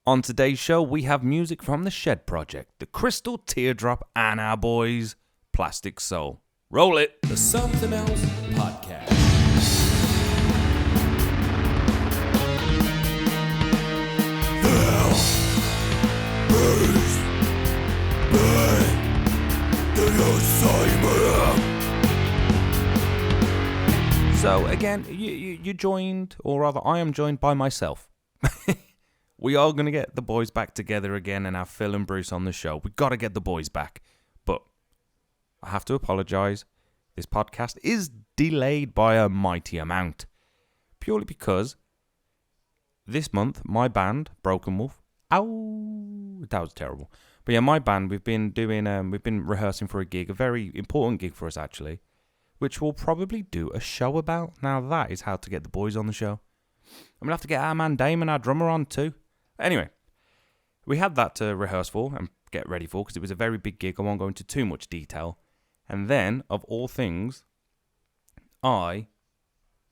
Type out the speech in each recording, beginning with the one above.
On today's show, we have music from the Shed Project, the Crystal Teardrop, and our boys, Plasticsole. Roll it! The Something Else Podcast. So again, you joined, or rather I am joined by myself. We are going to get the boys back together again and have Phil and Bruce on the show. We've got to get the boys back. But I have to apologise. This podcast is delayed by a mighty amount. Purely because this month, my band, Broken Wolf, ow, that was terrible. But yeah, my band, we've been rehearsing for a gig, a very important gig for us actually, which we'll probably do a show about. Now that is how to get the boys on the show. I'm going to have to get our man Damon, our drummer, on too. Anyway, we had that to rehearse for and get ready for because it was a very big gig. I won't go into too much detail. And then, of all things, I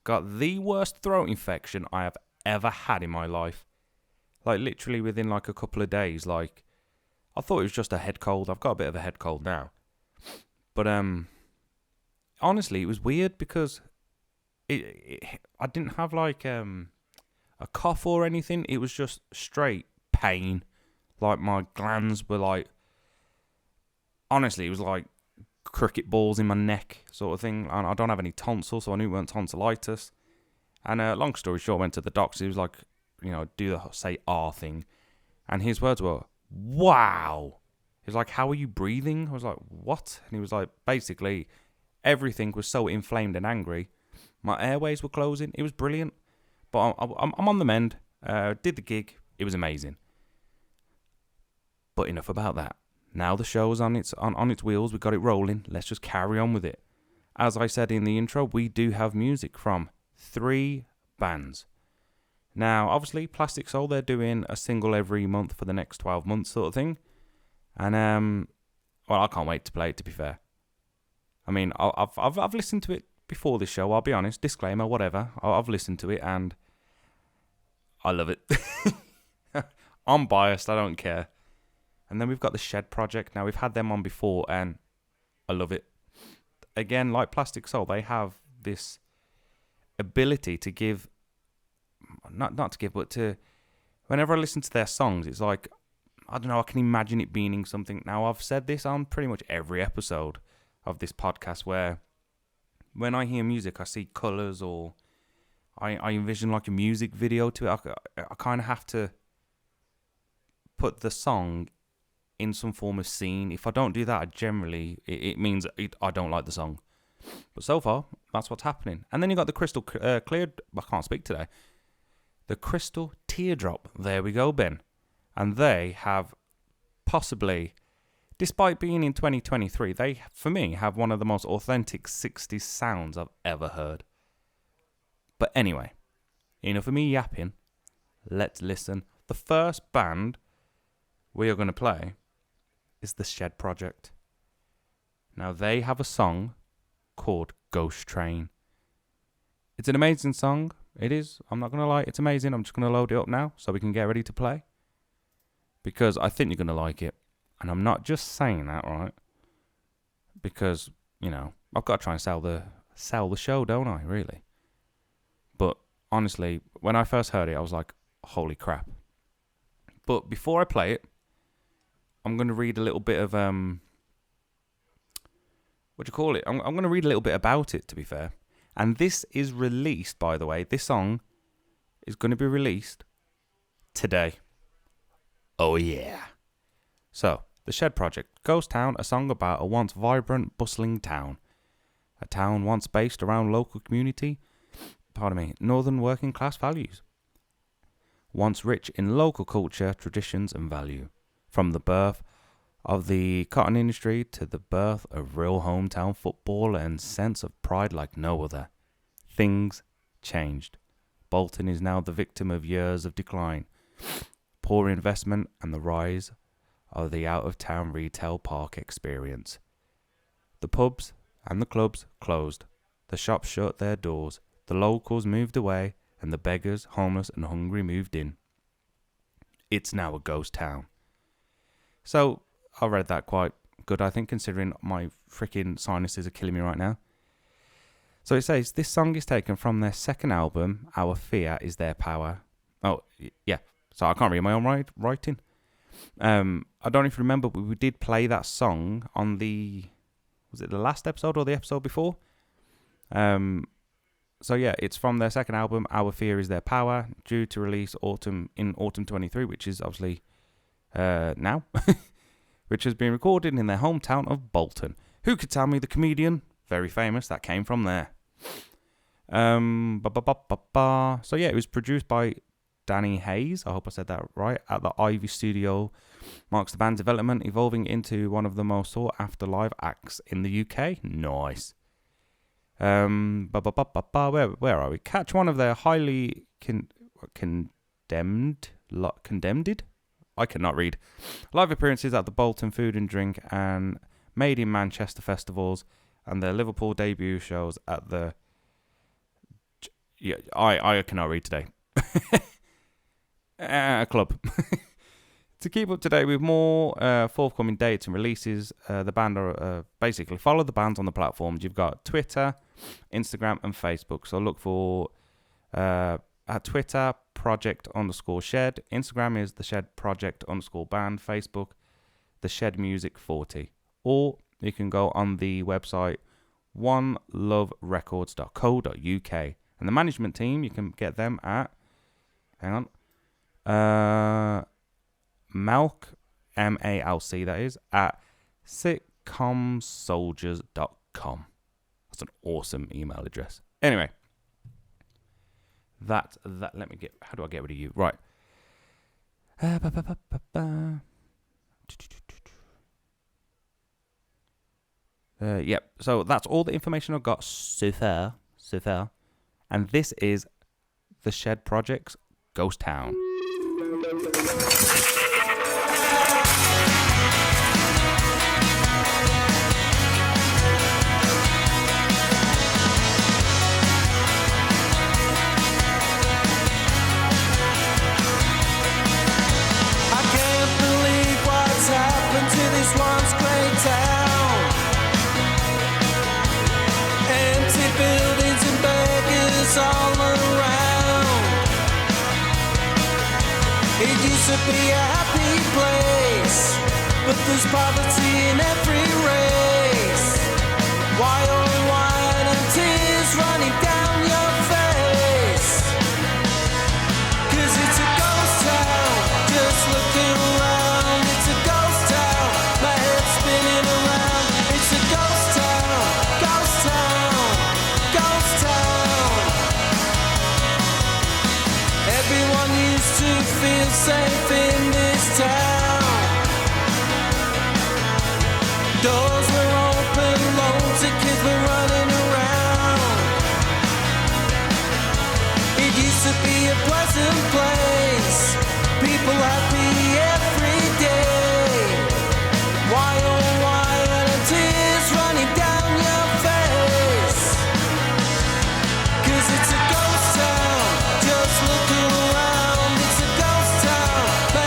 got the worst throat infection I have ever had in my life. Like, literally within, like, a couple of days. Like, I thought it was just a head cold. I've got a bit of a head cold now. But, honestly, it was weird because I didn't have, like, a cough or anything. It was just straight pain. Like, my glands were, like... Honestly, it was like cricket balls in my neck sort of thing. I don't have any tonsils, so I knew it weren't tonsillitis. And long story short, I went to the doctor. He was like, you know, do the say R thing. And his words were, wow. He was like, how are you breathing? I was like, what? And he was like, basically, everything was so inflamed and angry. My airways were closing. It was brilliant. But I'm on the mend. Did the gig. It was amazing. But enough about that. Now the show's on its wheels. We got it rolling. Let's just carry on with it. As I said in the intro, we do have music from 3 bands. Now, obviously, Plasticsole, they're doing a single every month for the next 12 months sort of thing. And, well, I can't wait to play it, to be fair. I mean, I've listened to it before this show, I'll be honest. Disclaimer, whatever. I've listened to it and I love it. I'm biased, I don't care. And then we've got the Shed Project. Now, we've had them on before and I love it. Again, like Plasticsole, they have this ability to give, not to give, but to, whenever I listen to their songs, it's like, I don't know, I can imagine it meaning something. Now, I've said this on pretty much every episode of this podcast where when I hear music, I see colours or I envision like a music video to it. I kind of have to put the song in some form of scene. If I don't do that, it means I don't like the song. But so far, that's what's happening. And then you got the Crystal Cleared. I can't speak today. The Crystal Teardrop. There we go, Ben. And they have possibly, despite being in 2023, they, for me, have one of the most authentic 60s sounds I've ever heard. But anyway, enough of me yapping. Let's listen. The first band we are going to play is the Shed Project. Now, they have a song called Ghost Train. It's an amazing song. It is. I'm not going to lie. It's amazing. I'm just going to load it up now so we can get ready to play. Because I think you're going to like it. And I'm not just saying that, right? Because, you know, I've got to try and sell the show, don't I, really? But honestly, when I first heard it, I was like, holy crap. But before I play it, I'm going to read a little bit of, I'm going to read a little bit about it, to be fair. And this is released, by the way. This song is going to be released today. Oh, yeah. So, The Shed Project, Ghost Town, a song about a once vibrant, bustling town. A town once based around local community, northern working class values. Once rich in local culture, traditions and value. From the birth of the cotton industry to the birth of real hometown football and sense of pride like no other. Things changed. Bolton is now the victim of years of decline, poor investment and the rise of the out-of-town retail park experience. The pubs and the clubs closed. The shops shut their doors. The locals moved away and the beggars, homeless and hungry moved in. It's now a ghost town. So I read that quite good, I think, considering my freaking sinuses are killing me right now. So it says, this song is taken from their second album, Our Fear Is Their Power. Oh, yeah. So I can't read my own writing. I don't know if you remember, but we did play that song on was it the last episode or the episode before? So yeah, it's from their second album, Our Fear Is Their Power, due to release autumn 23, which is obviously now, which has been recorded in their hometown of Bolton. Who could tell me the comedian, very famous, that came from there? So yeah, it was produced by Danny Hayes, I hope I said that right, at the Ivy Studio. Marks the band's development, evolving into one of the most sought after live acts in the UK. Nice. Where are we? Catch one of their highly condemned. I cannot read. Live appearances at the Bolton Food and Drink and Made in Manchester festivals, and their Liverpool debut shows at the. Yeah, I cannot read today. Club. To keep up to date with more forthcoming dates and releases, the band are basically follow the bands on the platforms. You've got Twitter, Instagram, and Facebook. So look for at Twitter, project_shed. Instagram is the Shed Project _band. Facebook, the Shed Music 40. Or you can go on the website oneloverecords.co.uk. And the management team, you can get them at, hang on, Malc, MALC that is, at sitcomsoldiers.com. That's an awesome email address. Anyway, that let me get, how do I get rid of you? Right. Yep, so that's all the information I've got so far. And this is the Shed Project's Ghost Town. All around. It used to be a happy place, but there's poverty in every race. Why oh why and tears running down your face? 'Cause it's a ghost town, just looking around. It's a ghost town, my head's spinning around. It's a ghost town, ghost town, ghost town. Everyone used to feel safe in this town. Doors were open, loads of kids were running around. It used to be a pleasant place, people happy every day. Why oh why are the tears running down your face? 'Cause it's a ghost town, just look around. It's a ghost town, my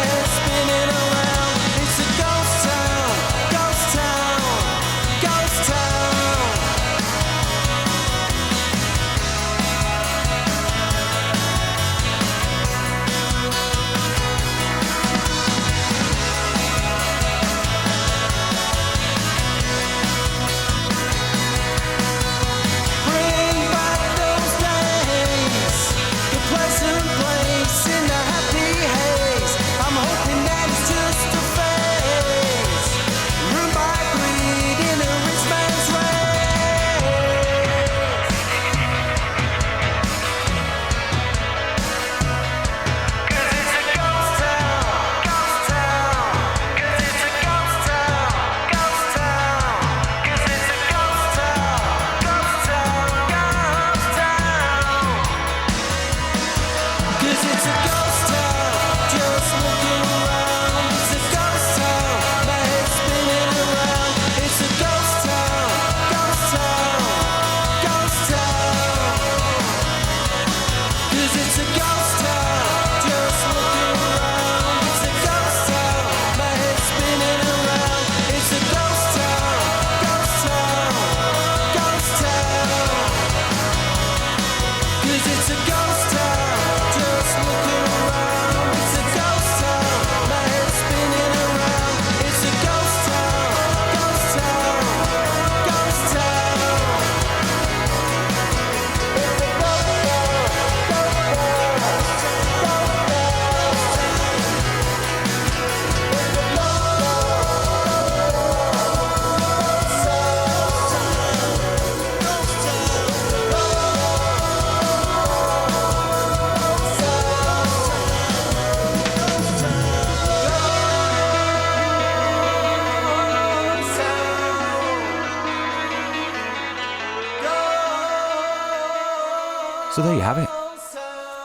So there you have it.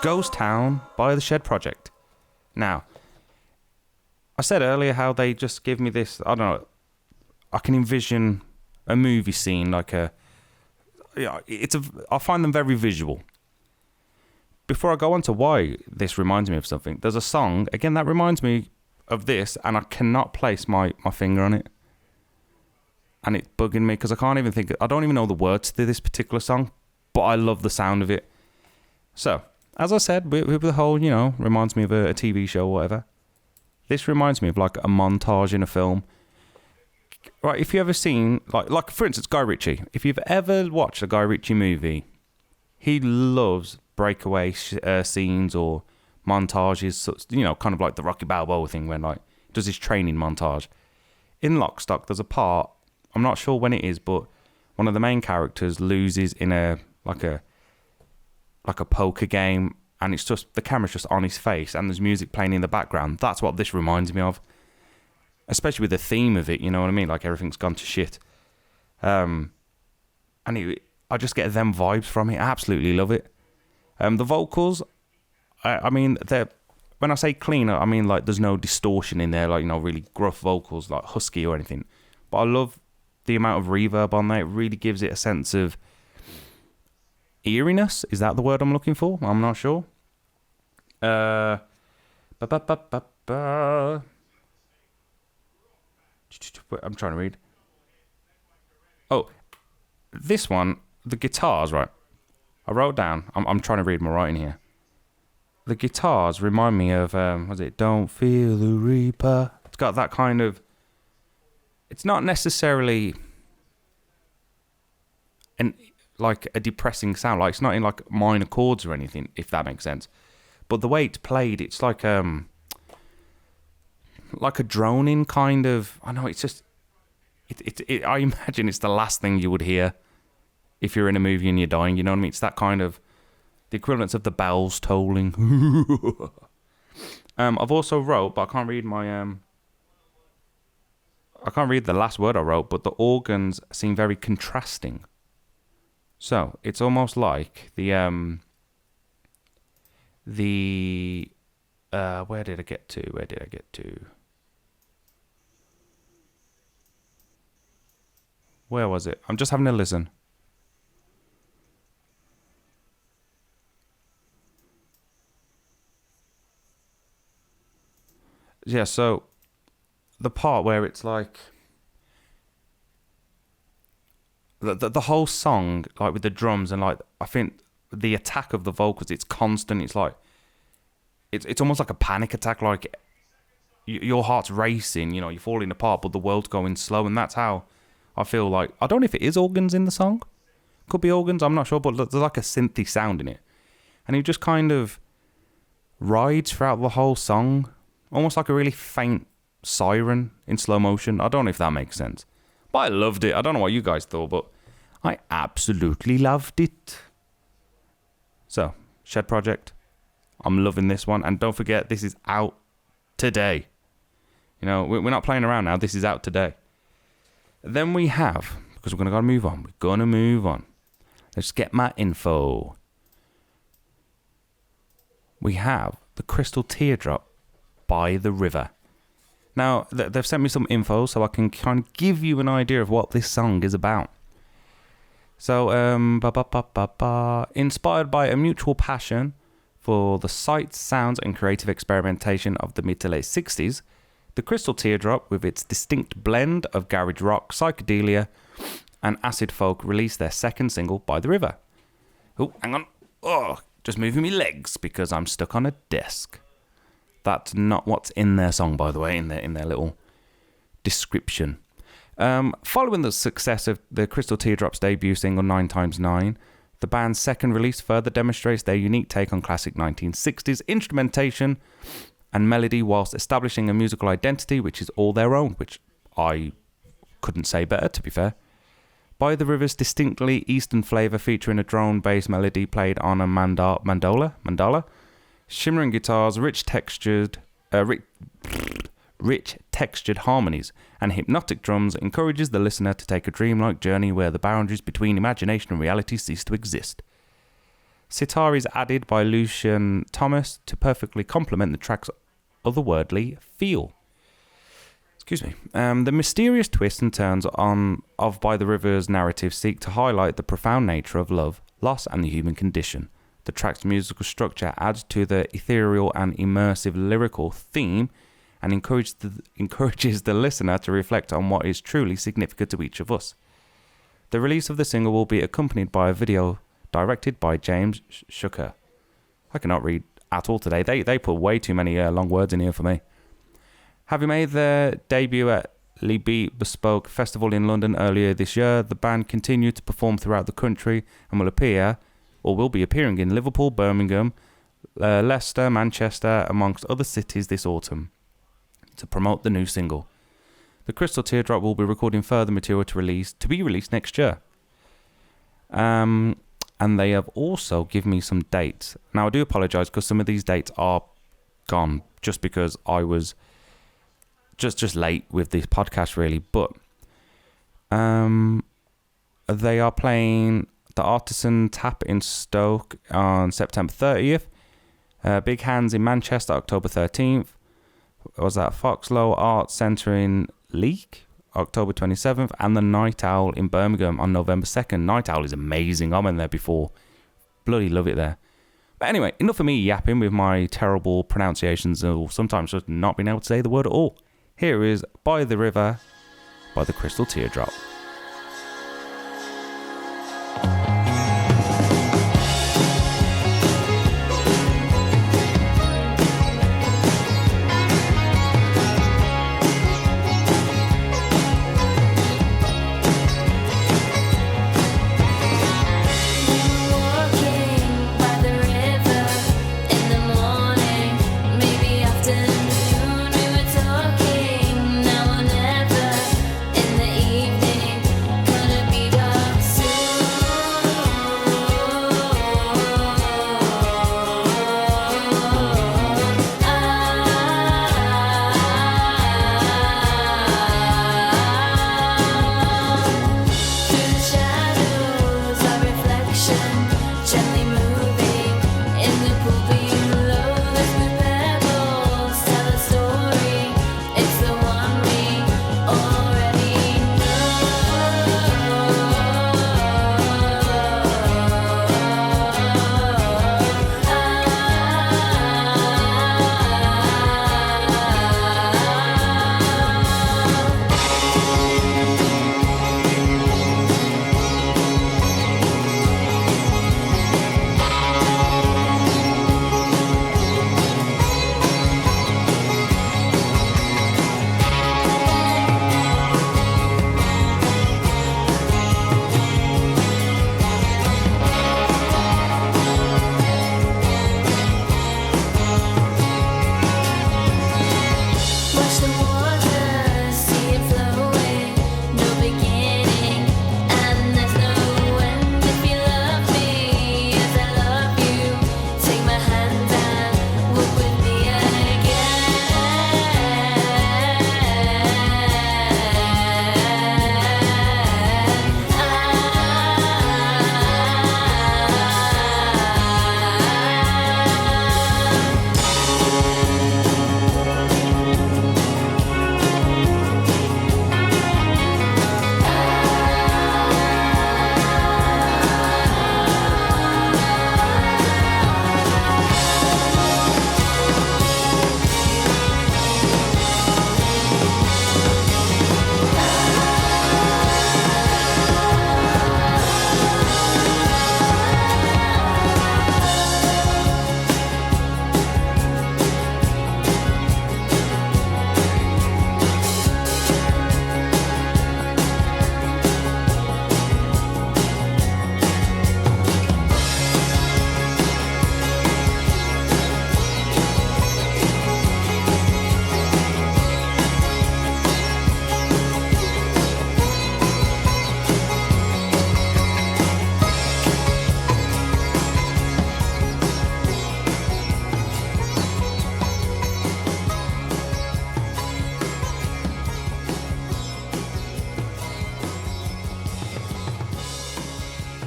Ghost Town by the Shed Project. Now, I said earlier how they just give me this, I don't know, I can envision a movie scene like I find them very visual. Before I go on to why this reminds me of something, there's a song, again, that reminds me of this, and I cannot place my finger on it. And it's bugging me because I don't even know the words to this particular song, but I love the sound of it. So, as I said, with the whole, reminds me of a TV show or whatever, this reminds me of like a montage in a film. Right, if you ever seen, like for instance, Guy Ritchie. If you've ever watched a Guy Ritchie movie, he loves breakaway scenes or montages, kind of like the Rocky Balboa thing when like he does his training montage. In Lock, Stock, there's a part, I'm not sure when it is, but one of the main characters loses in a poker game, and it's just the camera's just on his face and there's music playing in the background. That's what this reminds me of, especially with the theme of it, you know what I mean, like everything's gone to shit. I just get them vibes from it. I absolutely love it. The vocals, I mean, they're, when I say clean, I mean like there's no distortion in there, like, really gruff vocals, like husky or anything. But I love the amount of reverb on there. It really gives it a sense of eeriness. Is that the word I'm looking for? I'm not sure. I'm trying to read. Oh, this one, the guitars, right? I wrote down. I'm trying to read my writing here. The guitars remind me of was it Don't Feel the Reaper? It's got that kind of. It's not necessarily like a depressing sound. Like it's not in like minor chords or anything, if that makes sense. But the way it's played, it's like a droning kind of. I know it's just. I imagine it's the last thing you would hear if you're in a movie and you're dying. You know what I mean? It's that kind of the equivalent of the bells tolling. I've also wrote, but I can't read my I can't read the last word I wrote, but the organs seem very contrasting. So it's almost like the where did I get to? Where was it? I'm just having a listen. Yeah, so the part where it's like the whole song, like with the drums and like I think the attack of the vocals, it's constant. It's like it's almost like a panic attack. Like your heart's racing, you're falling apart, but the world's going slow, and that's how I feel like. I don't know if it is organs in the song. Could be organs, I'm not sure, but there's like a synthy sound in it, and it just kind of rides throughout the whole song, almost like a really faint siren in slow motion. I don't know if that makes sense, but I loved it. I don't know what you guys thought, but I absolutely loved it. So, Shed Project, I'm loving this one, and don't forget, this is out today. We're not playing around now. This is out today. Then we have, because we're gonna move on. Let's get my info. We have the Crystal Teardrop by the River. Now, they've sent me some info so I can kind of give you an idea of what this song is about. So, inspired by a mutual passion for the sights, sounds and creative experimentation of the mid to late 60s, the Crystal Teardrop, with its distinct blend of garage rock, psychedelia and acid folk, released their second single, By the River. Oh, hang on. Oh, just moving my legs because I'm stuck on a desk. That's not what's in their song, by the way, in their little description. Following the success of the Crystal Teardrop's debut single 9x9, the band's second release further demonstrates their unique take on classic 1960s instrumentation and melody whilst establishing a musical identity which is all their own, which I couldn't say better, to be fair. By the River's distinctly Eastern flavour, featuring a drone-based melody played on a mandala, shimmering guitars, rich textured harmonies, and hypnotic drums, encourages the listener to take a dreamlike journey where the boundaries between imagination and reality cease to exist. Sitar is added by Lucian Thomas to perfectly complement the track's otherworldly feel. Excuse me. The mysterious twists and turns of By the River's narrative seek to highlight the profound nature of love, loss, and the human condition. The track's musical structure adds to the ethereal and immersive lyrical theme and encourages the listener to reflect on what is truly significant to each of us. The release of the single will be accompanied by a video directed by James Shuker. I cannot read at all today. They put way too many long words in here for me. Having made their debut at Le Beat Bespoke Festival in London earlier this year, the band continued to perform throughout the country and will be appearing in Liverpool, Birmingham, Leicester, Manchester, amongst other cities this autumn to promote the new single. The Crystal Teardrop will be recording further material to be released next year. And they have also given me some dates. Now, I do apologise because some of these dates are gone just because I was just late with this podcast, really. But they are playing the Artisan Tap in Stoke on September 30th. Big Hands in Manchester, October 13th. Was that Foxlow Arts Centre in Leek, October 27th, and the Night Owl in Birmingham on November 2nd. Night Owl is amazing. I went there before. Bloody love it there. But anyway, enough of me yapping with my terrible pronunciations or sometimes just not being able to say the word at all. Here is By the River by the Crystal Teardrop.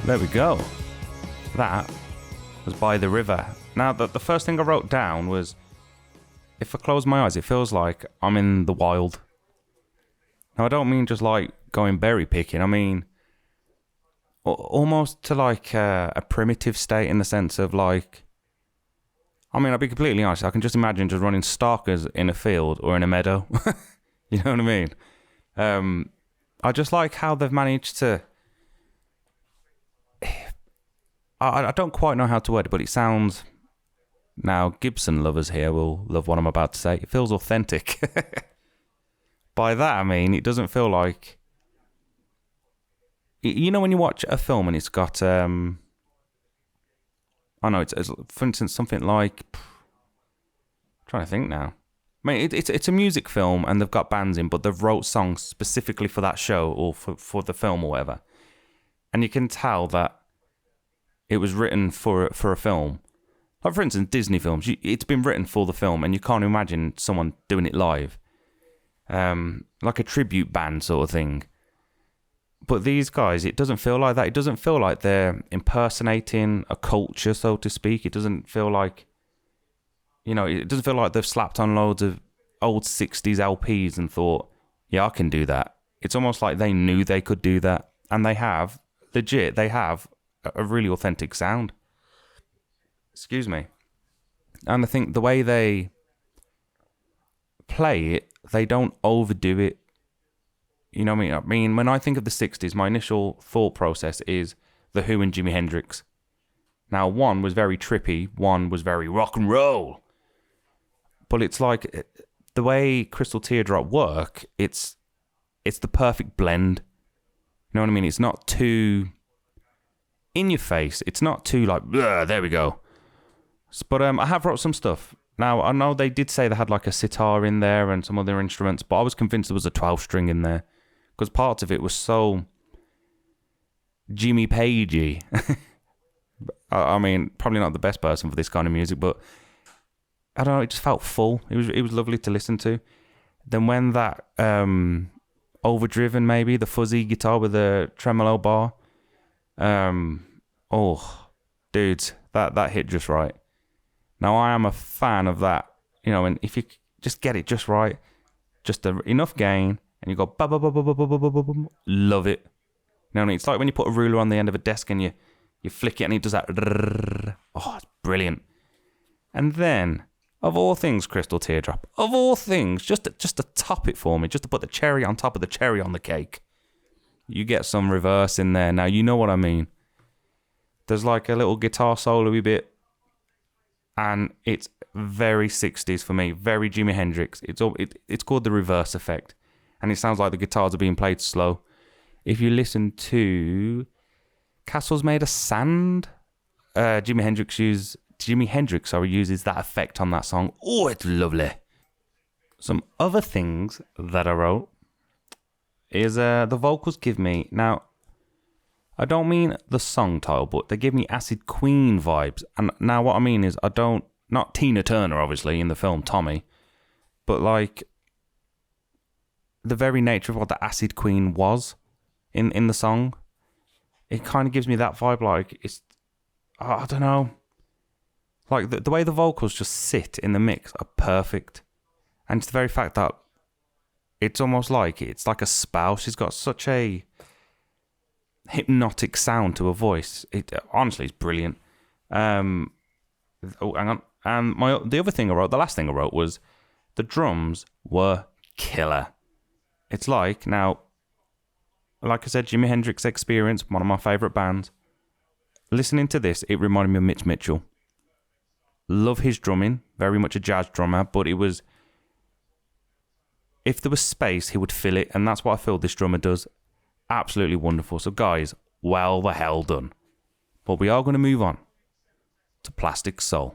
There we go. That was By the River. Now, the first thing I wrote down was, if I close my eyes, it feels like I'm in the wild. Now, I don't mean just like going berry picking. I mean almost to like a primitive state, in the sense of like, I mean, I'll be completely honest, I can just imagine just running stalkers in a field or in a meadow. You know what I mean? I just like how they've managed to... I don't quite know how to word it, but it sounds... Now, Gibson lovers here will love what I'm about to say. It feels authentic. By that, I mean, it doesn't feel like... You know when you watch a film and it's got... I know, it's for instance, something like... I'm trying to think now. I mean, it's a music film and they've got bands in, but they've wrote songs specifically for that show or for the film or whatever. And you can tell that it was written for a film. Like, for instance, Disney films, it's been written for the film and you can't imagine someone doing it live. Like a tribute band sort of thing. But these guys, it doesn't feel like that. It doesn't feel like they're impersonating a culture, so to speak. It doesn't feel like... You know, it doesn't feel like they've slapped on loads of old 60s LPs and thought, yeah, I can do that. It's almost like they knew they could do that. And they have, legit, they have a really authentic sound. Excuse me. And I think the way they play it, they don't overdo it. You know what I mean? I mean, when I think of the 60s, my initial thought process is The Who and Jimi Hendrix. Now, one was very trippy, one was very rock and roll. But it's like the way Crystal Teardrop work, it's the perfect blend. You know what I mean? It's not too in your face. It's not too like, there we go. But I have wrote some stuff. Now, I know they did say they had like a sitar in there and some other instruments, but I was convinced there was a 12-string in there. Because parts of it was so Jimmy Pagey. I mean, probably not the best person for this kind of music, but I don't know, it just felt full. It was lovely to listen to. Then when that overdriven, maybe, the fuzzy guitar with the tremolo bar, oh, dudes, that hit just right. Now, I am a fan of that, you know, and if you just get it just right, just enough gain, and you go, ba ba ba ba ba ba ba ba ba, love it. You know what I mean? It's like when you put a ruler on the end of a desk and you flick it and it does that. Oh, it's brilliant. And then, of all things, Crystal Teardrop, of all things, just to top it for me, just to put the cherry on top of the cherry on the cake, you get some reverse in there. Now, you know what I mean. There's like a little guitar solo-y bit, and it's very 60s for me, very Jimi Hendrix. It's called the reverse effect, and it sounds like the guitars are being played slow. If you listen to Castles Made of Sand, Jimi Hendrix uses that effect on that song. Oh, it's lovely. Some other things that I wrote is the vocals give me... Now, I don't mean the song title, but they give me Acid Queen vibes. And now what I mean is not Tina Turner, obviously, in the film Tommy, but like the very nature of what the Acid Queen was in the song. It kind of gives me that vibe, like, it's... I don't know. Like, the way the vocals just sit in the mix are perfect. And it's the very fact that it's almost like it's like a spell. She's got such a hypnotic sound to her voice. It honestly is brilliant. Oh, hang on. And the other thing I wrote, the last thing I wrote, was the drums were killer. It's like, now, like I said, Jimi Hendrix Experience, one of my favourite bands. Listening to this, it reminded me of Mitch Mitchell. Love his drumming, very much a jazz drummer, but it was... If there was space, he would fill it, and that's what I feel this drummer does. Absolutely wonderful. So guys, well the hell done. But we are going to move on to Plasticsole.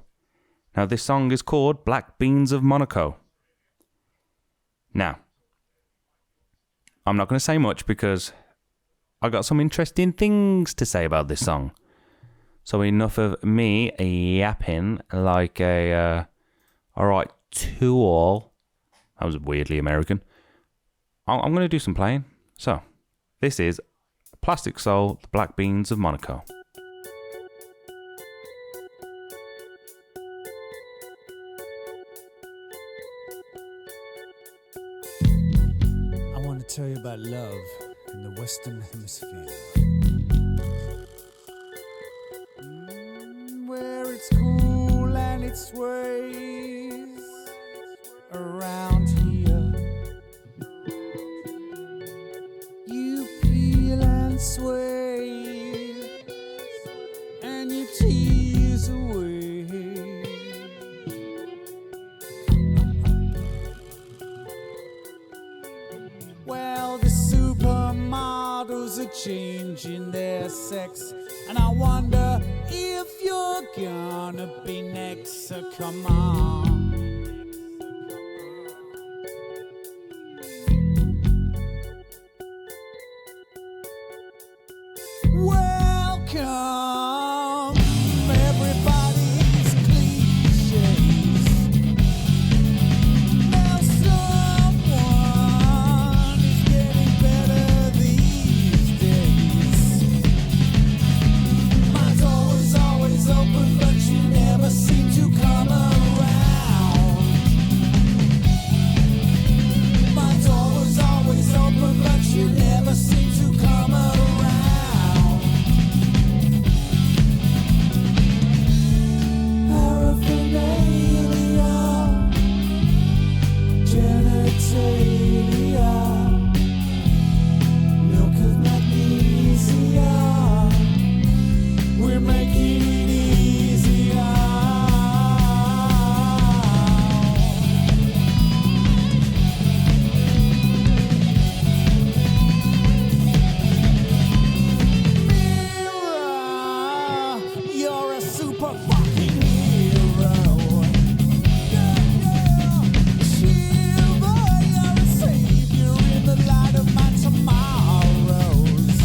Now this song is called Black Beans of Monaco. Now, I'm not going to say much because I got some interesting things to say about this song. So enough of me yapping like a... Alright, to all... That was weirdly American. I'm going to do some playing. So, this is Plasticsole, the Black Beans of Monaco. tell you about love in the Western Hemisphere. Where it's cool and it sways around here. You peel and sway and you tease away. Well, the supermodels are changing their sex, and I wonder if you're gonna be next, so come on. Welcome, everybody's cliches. Now someone is getting better these days. My door was always open, but you never seem to come around. My door was always open, but you never seem to come around. Paraphernalia, genitalia, milk of magnesia, we're making it easier. Mirror, you're a super fucking hero. Shiver, you're a savior in the light of my tomorrows.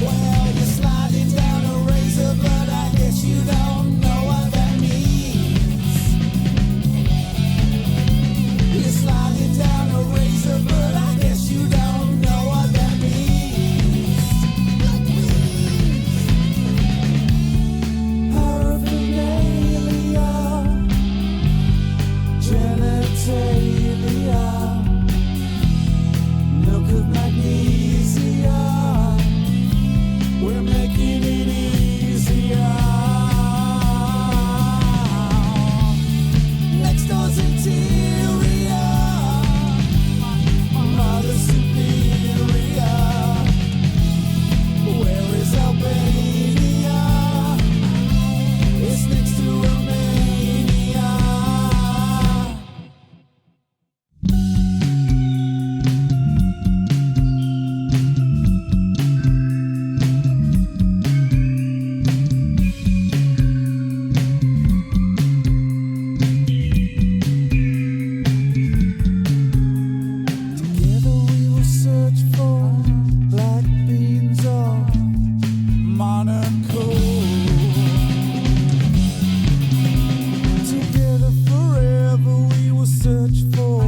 Well, you're sliding down a razor, but I guess you don't know what that means. You're sliding down a razor, but I guess you don't know what that means. Paraphernalia, genitalia, milk of magnesia, we're making it easier. Next door's interior, mother superior. Where is Albania? It's next to Romania. Together we will search for black beans of Monaco. Together forever we will search for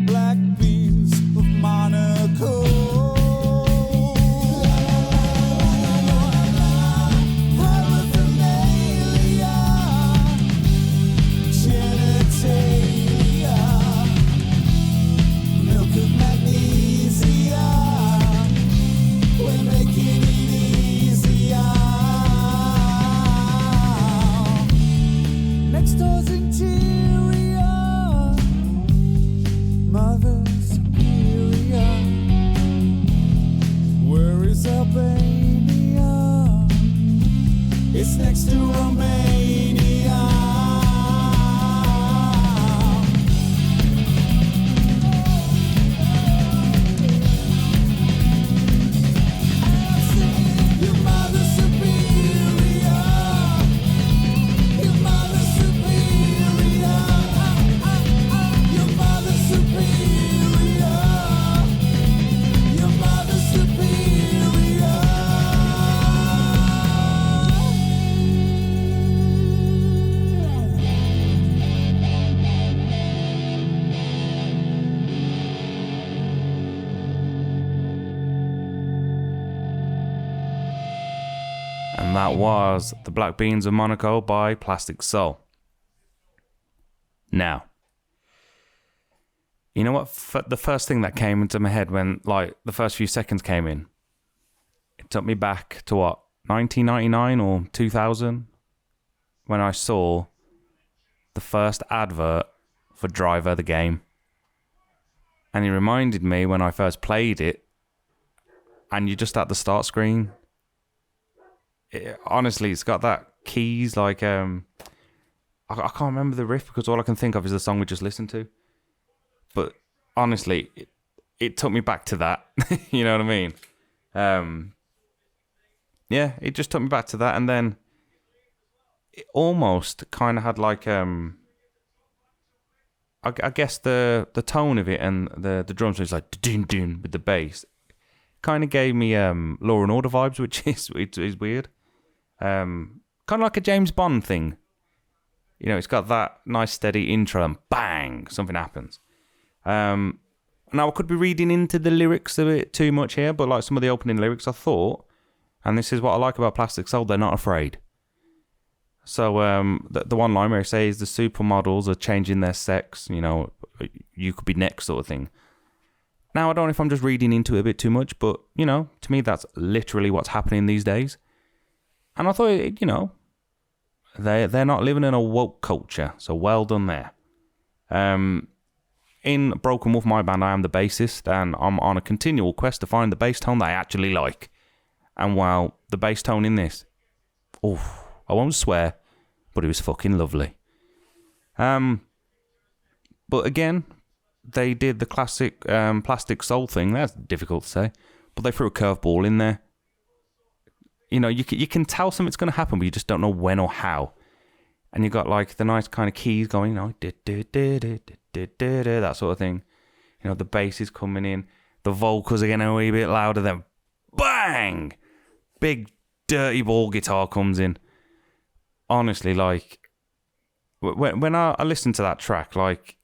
black beans of Monaco. Paraphernalia, genitalia, milk of magnesia, we're making it easier. Next door's interior, mother superior. Where is Albania? It's next to Romania. Your mother superior, your mother superior, your mother superior, your mother superior. And that was The Black Beans of Monaco by Plasticsole. Now, You know what? The first thing that came into my head when, like, the first few seconds came in, it took me back to what, 1999 or 2000, when I saw the first advert for Driver the game. And it reminded me when I first played it, and you're just at the start screen. Honestly, it's got that keys, like, I can't remember the riff because all I can think of is the song we just listened to. But honestly, it took me back to that. You know what I mean? Yeah, it just took me back to that. And then it almost kind of had like, I guess the tone of it and the drums was like dun dun with the bass. Kind of gave me Law and Order vibes, which is weird. Kind of like a James Bond thing. You know, it's got that nice steady intro and bang, something happens. Now I could be reading into the lyrics a bit too much here, but like some of the opening lyrics, I thought, and this is what I like about Plasticsole, they're not afraid. So the one line where it says the supermodels are changing their sex, you know, you could be next sort of thing. Now I don't know if I'm just reading into it a bit too much, but you know, to me that's literally what's happening these days. And I thought, you know, they're not living in a woke culture, so well done there. In Broken Wolf, my band, I am the bassist, and I'm on a continual quest to find the bass tone that I actually like. And while the bass tone in this, I won't swear, but it was fucking lovely. But again, they did the classic Plasticsole thing. That's difficult to say, but they threw a curveball in there. You know, you can tell something's going to happen, but you just don't know when or how. And you got like the nice kind of keys going, you know, that sort of thing. You know, the bass is coming in, the vocals are getting a wee bit louder, then bang! Big dirty ball guitar comes in. Honestly, like, when I listen to that track, like,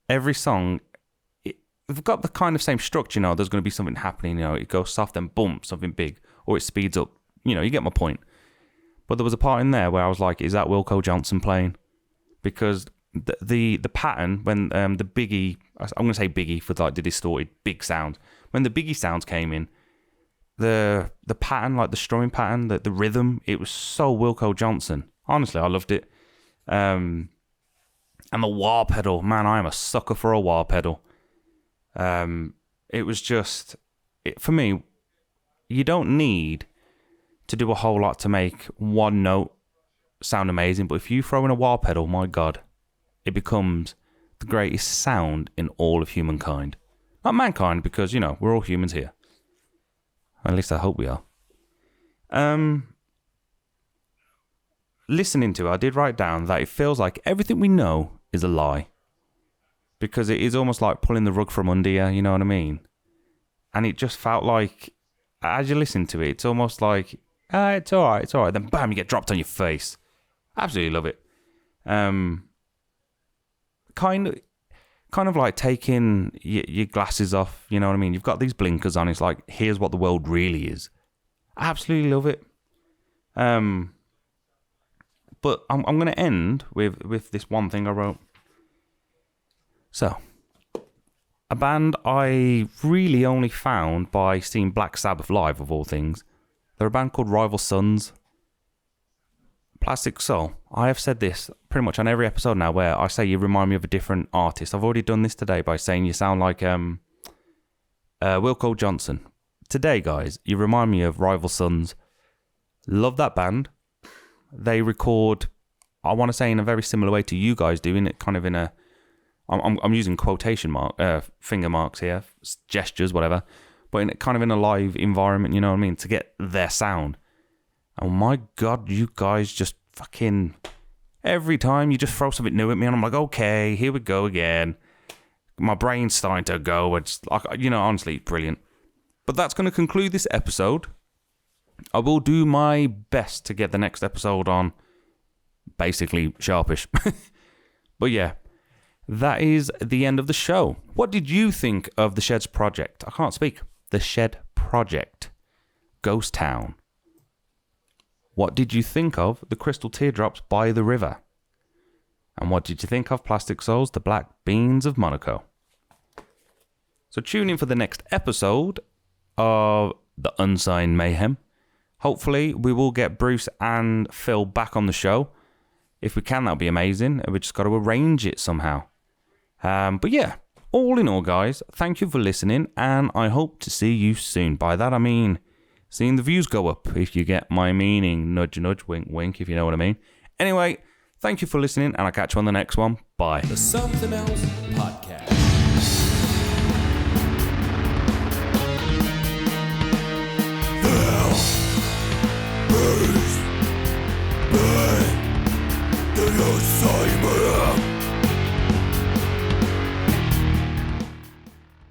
every song, they've got the kind of same structure, you know, there's going to be something happening, you know, it goes soft, then boom, something big, or it speeds up, you know, you get my point. But there was a part in there where I was like, is that Wilco Johnson playing? Because the pattern, when the Biggie, I'm going to say Biggie for like the distorted big sound, when the Biggie sounds came in, the pattern, like the strumming pattern, the rhythm, it was so Wilco Johnson. Honestly, I loved it. And the wah pedal, man, I am a sucker for a wah pedal. It was just, for me, you don't need to do a whole lot to make one note sound amazing, but if you throw in a wah pedal, my God, it becomes the greatest sound in all of humankind. Not mankind, because, you know, we're all humans here. At least I hope we are. Listening to it, I did write down that it feels like everything we know is a lie. Because it is almost like pulling the rug from under you, you know what I mean? And it just felt like, as you listen to it, it's almost like, it's alright. Then bam, you get dropped on your face. Absolutely love it. Kind of like taking your glasses off, you know what I mean? You've got these blinkers on, it's like, here's what the world really is. Absolutely love it. But I'm going to end with this one thing I wrote. So, a band I really only found by seeing Black Sabbath live, of all things. They're a band called Rival Sons. Plasticsole. I have said this pretty much on every episode now where I say you remind me of a different artist. I've already done this today by saying you sound like Wilco Johnson. Today, guys, you remind me of Rival Sons. Love that band. They record, I want to say, in a very similar way to you guys doing it, kind of in a, I'm using quotation finger marks here, gestures, whatever, but in kind of in a live environment, you know what I mean, to get their sound. Oh my God, you guys just fucking, every time you just throw something new at me and I'm like, okay, here we go again. My brain's starting to go. It's like, you know, honestly, brilliant. But that's going to conclude this episode. I will do my best to get the next episode on basically sharpish. But yeah, that is the end of the show. What did you think of the Shed's project? I can't speak. The Shed Project. Ghost Town. What did you think of the Crystal Teardrops by the River? And what did you think of Plasticsole's The Black Beans of Monaco? So tune in for the next episode of the Unsigned Mayhem. Hopefully, we will get Bruce and Phil back on the show. If we can, that'll be amazing. We just got to arrange it somehow. But yeah, all in all, guys, thank you for listening, and I hope to see you soon. By that, I mean seeing the views go up, if you get my meaning. Nudge, nudge, wink, wink, if you know what I mean. Anyway, thank you for listening, and I'll catch you on the next one. Bye. The Something Else Podcast.